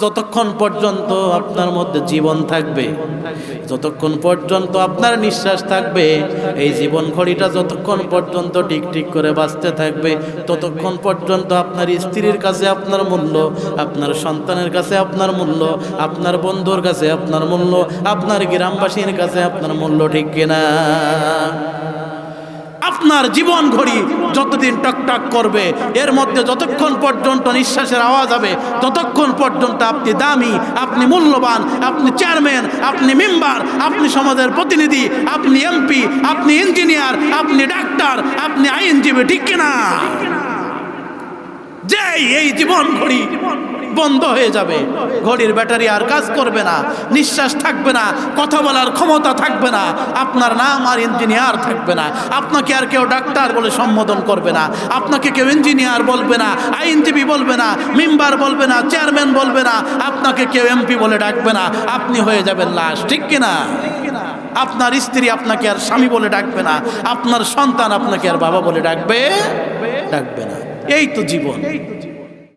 যতক্ষণ পর্যন্ত আপনার মধ্যে জীবন থাকবে, যতক্ষণ পর্যন্ত আপনার নিঃশ্বাস থাকবে, এই জীবন ঘড়িটা যতক্ষণ পর্যন্ত টিকটিক করে বাঁচতে থাকবে, ততক্ষণ পর্যন্ত আপনার স্ত্রীর কাছে আপনার মূল্য, আপনার সন্তানের কাছে আপনার মূল্য, আপনার বন্ধুর কাছে আপনার মূল্য, আপনার গ্রামবাসীর কাছে আপনার মূল্য, ঠিক কিনা? আপনার জীবন ঘড়ি যতদিন টকটক করবে, এর মধ্যে যতক্ষণ পর্যন্ত নিঃশ্বাসের আওয়াজ হবে, ততক্ষণ পর্যন্ত আপনি দামি, আপনি মূল্যবান, আপনি চেয়ারম্যান, আপনি মেম্বার, আপনি সমাজের প্রতিনিধি, আপনি এমপি, আপনি ইঞ্জিনিয়ার, আপনি ডাক্তার, আপনি আইনজীবী, ঠিক কিনা? যে এই জীবন ঘড়ি বন্ধ হয়ে যাবে, ঘড়ির ব্যাটারি আর কাজ করবে না, নিঃশ্বাস থাকবে না, কথা বলার ক্ষমতা থাকবে না, আপনার নাম আর ইঞ্জিনিয়ার থাকবে না, আপনাকে আর কেউ ডাক্তার বলে সম্বোধন করবে না, আপনাকে কেউ ইঞ্জিনিয়ার বলবে না, আইনজীবী বলবে না, মেম্বার বলবে না, চেয়ারম্যান বলবে না, আপনাকে কেউ এমপি বলে ডাকবে না, আপনি হয়ে যাবেন লাশ, ঠিক কিনা? আপনার স্ত্রী আপনাকে আর স্বামী বলে ডাকবে না, আপনার সন্তান আপনাকে আর বাবা বলে ডাকবে না। এই তো জীবন।